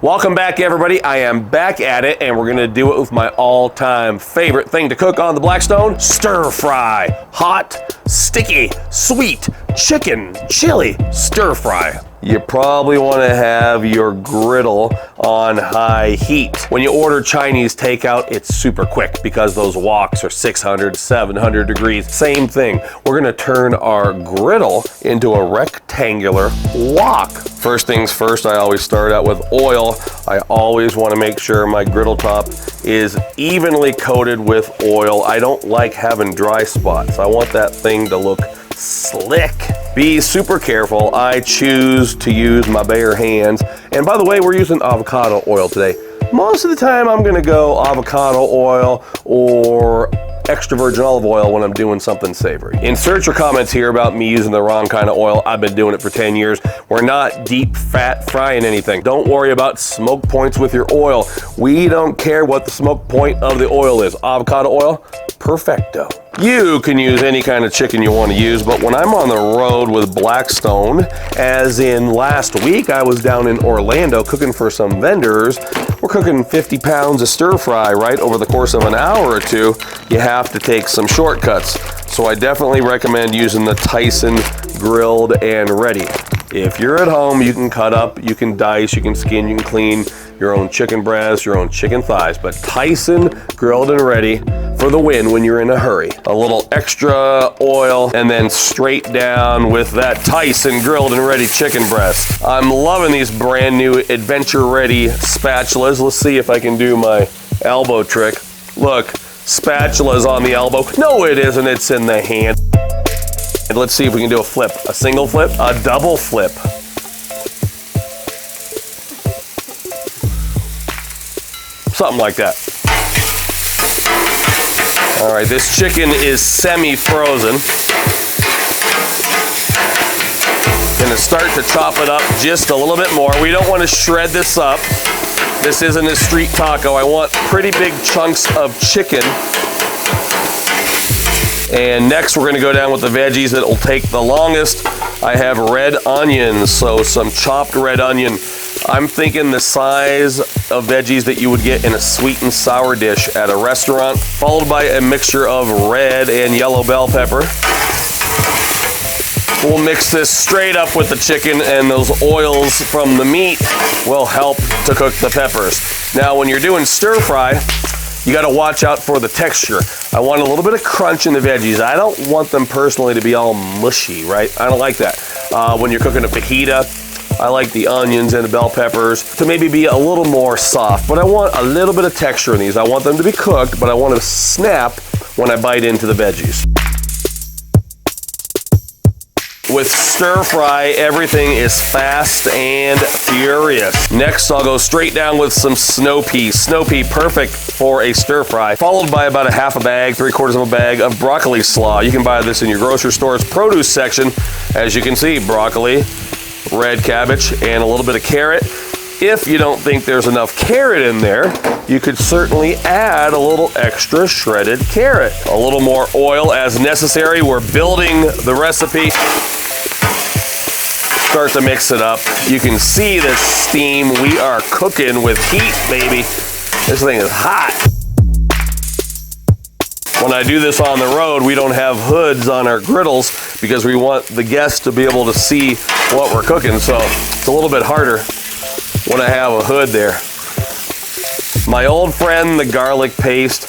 Welcome back, everybody. I am back at it, and we're gonna do it with my all-time favorite thing to cook on the Blackstone: stir fry. Hot, sticky, sweet, chicken, chili, stir fry. You probably wanna have your griddle on high heat. When you order Chinese takeout, it's super quick because those woks are 600, 700 degrees. Same thing. We're gonna turn our griddle into a rectangular wok. First things first, I always start out with oil. I always wanna make sure my griddle top is evenly coated with oil. I don't like having dry spots. I want that thing to look slick. Be super careful. I choose to use my bare hands. And by the way, we're using avocado oil today. Most of the time I'm gonna go avocado oil or extra virgin olive oil when I'm doing something savory. Insert your comments here about me using the wrong kind of oil. I've been doing it for 10 years. We're not deep fat frying anything. Don't worry about smoke points with your oil. We don't care what the smoke point of the oil is. Avocado oil, perfecto. You can use any kind of chicken you want to use, but when I'm on the road with Blackstone, as in last week, I was down in Orlando cooking for some vendors. We're cooking 50 pounds of stir fry, right? Over the course of an hour or two, you have to take some shortcuts. So I definitely recommend using the Tyson grilled and ready. If you're at home, you can cut up, you can dice, you can skin, you can clean your own chicken breasts, your own chicken thighs, but Tyson grilled and ready for the win when you're in a hurry. A little extra oil and then straight down with that Tyson grilled and ready chicken breast. I'm loving these brand new adventure ready spatulas. Let's see if I can do my elbow trick. Look, spatula's on the elbow. No, it isn't, it's in the hand. And let's see if we can do a flip. A single flip, a double flip. Something like that. All right, this chicken is semi-frozen. Gonna start to chop it up just a little bit more. We don't want to shred this up. This isn't a street taco. I want pretty big chunks of chicken. And next we're gonna go down with the veggies that'll take the longest. I have red onions, so some chopped red onion. I'm thinking the size of veggies that you would get in a sweet and sour dish at a restaurant, followed by a mixture of red and yellow bell pepper. We'll mix this straight up with the chicken, and those oils from the meat will help to cook the peppers. Now, when you're doing stir fry, you gotta watch out for the texture. I want a little bit of crunch in the veggies. I don't want them personally to be all mushy, right? I don't like that. When you're cooking a fajita, I like the onions and the bell peppers to maybe be a little more soft, but I want a little bit of texture in these. I want them to be cooked, but I want to snap when I bite into the veggies. With stir fry, everything is fast and furious. Next, I'll go straight down with some snow pea. Snow pea, perfect for a stir fry, followed by about a half a bag, 3/4 of a bag of broccoli slaw. You can buy this in your grocery store's produce section. As you can see, broccoli, red cabbage, and a little bit of carrot. If you don't think there's enough carrot in there, you could certainly add a little extra shredded carrot. A little more oil as necessary. We're building the recipe. Start to mix it up. You can see the steam. We are cooking with heat, baby. This thing is hot. When I do this on the road, we don't have hoods on our griddles because we want the guests to be able to see what we're cooking. So it's a little bit harder when I have a hood there. My old friend, the garlic paste,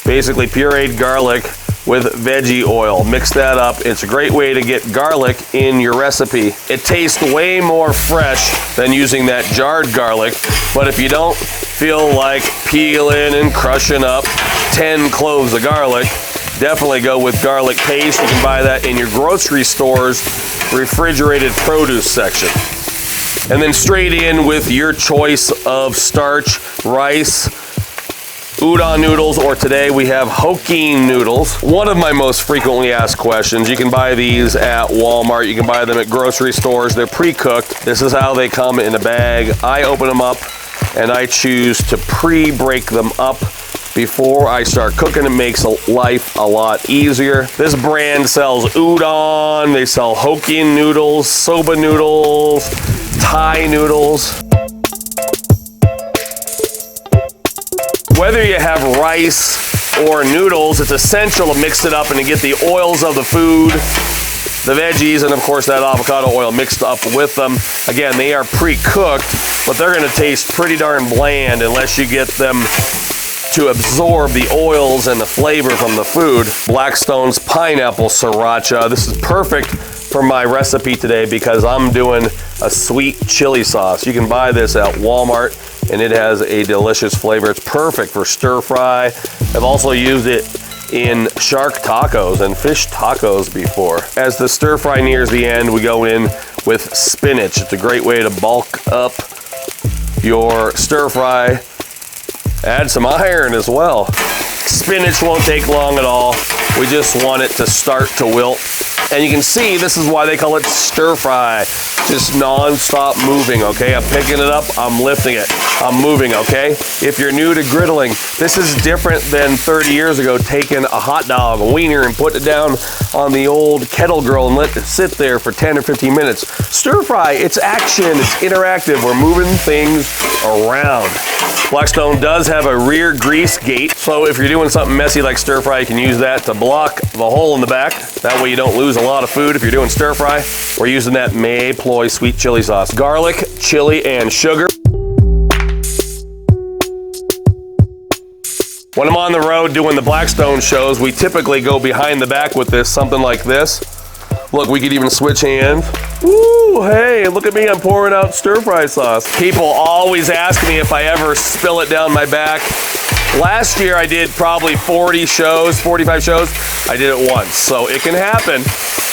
basically pureed garlic with veggie oil. Mix that up. It's a great way to get garlic in your recipe. It tastes way more fresh than using that jarred garlic, but if you don't feel like peeling and crushing up 10 cloves of garlic, definitely go with garlic paste. You can buy that in your grocery store's refrigerated produce section. And then straight in with your choice of starch, rice, udon noodles, or today we have Hokkien noodles. One of my most frequently asked questions. You can buy these at Walmart. You can buy them at grocery stores. They're pre-cooked. This is how they come in a bag. I open them up and I choose to pre-break them up before I start cooking. It makes life a lot easier. This brand sells udon. They sell Hokkien noodles, soba noodles, Thai noodles. Whether you have rice or noodles, it's essential to mix it up and to get the oils of the food, the veggies, and of course that avocado oil mixed up with them. Again, they are pre-cooked, but they're gonna taste pretty darn bland unless you get them to absorb the oils and the flavor from the food. Blackstone's pineapple sriracha. This is perfect for my recipe today because I'm doing a sweet chili sauce. You can buy this at Walmart and it has a delicious flavor. It's perfect for stir fry. I've also used it in shark tacos and fish tacos before. As the stir fry nears the end, we go in with spinach. It's a great way to bulk up your stir fry. Add some iron as well. Spinach won't take long at all. We just want it to start to wilt. And you can see this is why they call it stir fry. Just non-stop moving, okay? I'm picking it up, I'm lifting it, I'm moving, okay? If you're new to griddling, this is different than 30 years ago taking a hot dog, a wiener, and putting it down on the old kettle grill and let it sit there for 10 or 15 minutes. Stir fry, it's action, it's interactive. We're moving things around. Blackstone does have a rear grease gate, so if you're doing something messy like stir fry, you can use that to block the hole in the back. That way you don't lose a lot of food if you're doing stir fry. We're using that Mayploy sweet chili sauce. Garlic, chili, and sugar. When I'm on the road doing the Blackstone shows, we typically go behind the back with this, something like this. Look, we could even switch hands. Woo, hey, look at me, I'm pouring out stir fry sauce. People always ask me if I ever spill it down my back. Last year I did probably 40 shows, 45 shows. I did it once, so it can happen.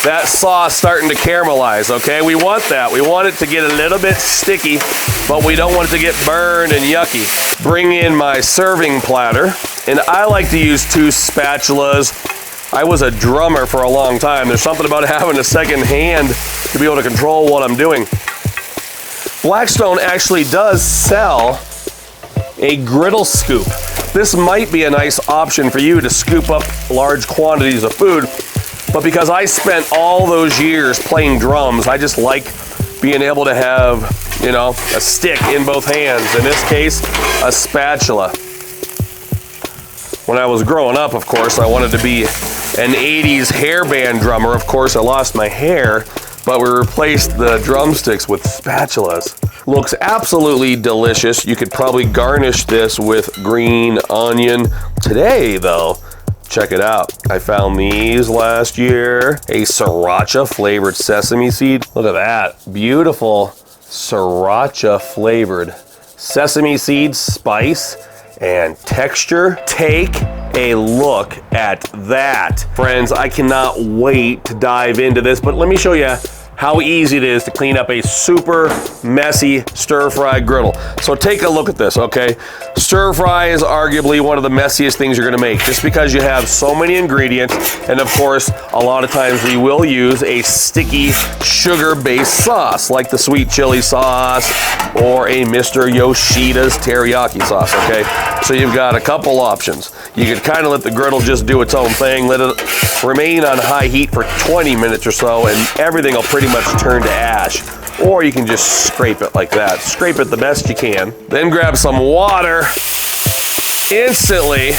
That sauce starting to caramelize, okay? We want that. We want it to get a little bit sticky, but we don't want it to get burned and yucky. Bring in my serving platter, and I like to use 2 spatulas. I was a drummer for a long time. There's something about having a second hand to be able to control what I'm doing. Blackstone actually does sell a griddle scoop. This might be a nice option for you to scoop up large quantities of food, but because I spent all those years playing drums, I just like being able to have, you know, a stick in both hands. In this case, a spatula. When I was growing up, of course, I wanted to be an 80s hairband drummer. Of course, I lost my hair, but we replaced the drumsticks with spatulas. Looks absolutely delicious. You could probably garnish this with green onion. Today, though, check it out. I found these last year. A sriracha flavored sesame seed. Look at that. Beautiful sriracha flavored sesame seed spice and texture. Take a look at that. Friends, I cannot wait to dive into this, but let me show you how easy it is to clean up a super messy stir-fry griddle. So take a look at this, okay? Stir-fry is arguably one of the messiest things you're gonna make, just because you have so many ingredients, and of course, a lot of times we will use a sticky sugar-based sauce, like the sweet chili sauce, or a Mr. Yoshida's teriyaki sauce, okay? So you've got a couple options. You could kind of let the griddle just do its own thing, let it remain on high heat for 20 minutes or so, and everything will pretty much turn to ash. Or you can just scrape it like that. Scrape it the best you can. Then grab some water. Instantly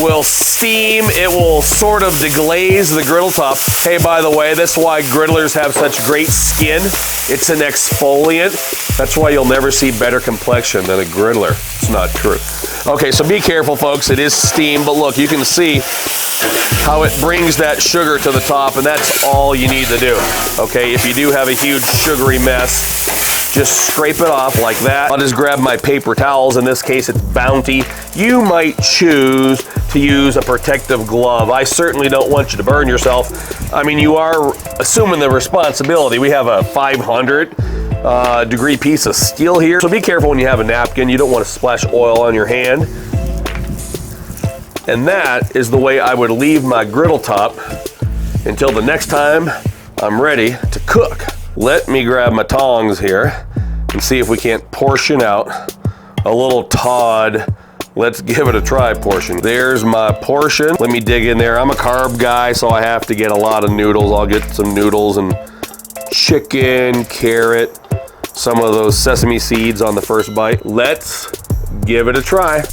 will steam. It will sort of deglaze the griddle top. Hey, by the way, that's why griddlers have such great skin. It's an exfoliant. That's why you'll never see better complexion than a griddler. It's not true. Okay, so be careful, folks. It is steam, but look, you can see how it brings that sugar to the top, and that's all you need to do. Okay, if you do have a huge sugary mess, just scrape it off like that. I'll just grab my paper towels. In this case, it's Bounty. You might choose to use a protective glove. I certainly don't want you to burn yourself. I mean, you are assuming the responsibility. We have a 500 degree piece of steel here. So be careful when you have a napkin. You don't want to splash oil on your hand. And that is the way I would leave my griddle top until the next time I'm ready to cook. Let me grab my tongs here and see if we can't portion out a little Todd. Let's give it a try portion. There's my portion. Let me dig in there. I'm a carb guy, so I have to get a lot of noodles. I'll get some noodles and chicken, carrot, some of those sesame seeds on the first bite. Let's give it a try.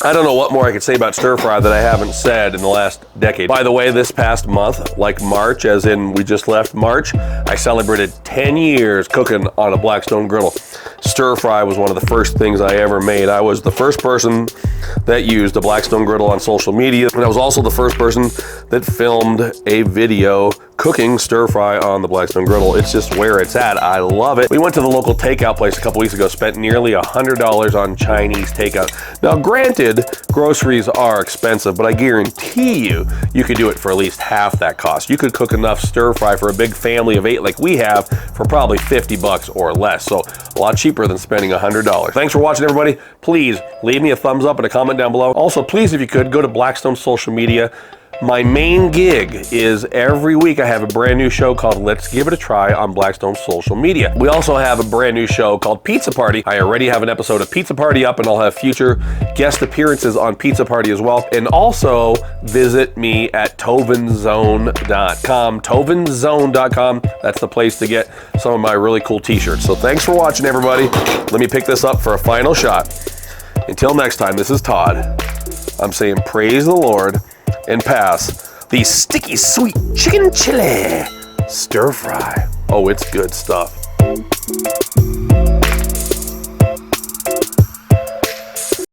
I don't know what more I could say about stir fry that I haven't said in the last decade. By the way, this past month, like March, as in we just left March, I celebrated 10 years cooking on a Blackstone Griddle. Stir fry was one of the first things I ever made. I was the first person that used a Blackstone Griddle on social media, and I was also the first person that filmed a video cooking stir fry on the Blackstone Griddle. It's just where it's at. I love it. We went to the local takeout place a couple weeks ago, spent nearly $100 on Chinese takeout. Now, granted, groceries are expensive, but I guarantee you, you could do it for at least half that cost. You could cook enough stir fry for a big family of 8 like we have for probably 50 bucks or less. So a lot cheaper than spending $100. Thanks for watching, everybody. Please leave me a thumbs up and a comment down below. Also, please, if you could, go to Blackstone social media. My main gig is every week I have a brand new show called Let's Give It a Try on Blackstone social media. We also have a brand new show called Pizza Party. I already have an episode of Pizza Party up, and I'll have future guest appearances on Pizza Party as well. And also visit me at tovenzone.com. Tovenzone.com. That's the place to get some of my really cool t-shirts. So thanks for watching, everybody. Let me pick this up for a final shot. Until next time, this is Todd. I'm saying praise the Lord and pass the sticky sweet chicken chili stir fry. Oh, it's good stuff.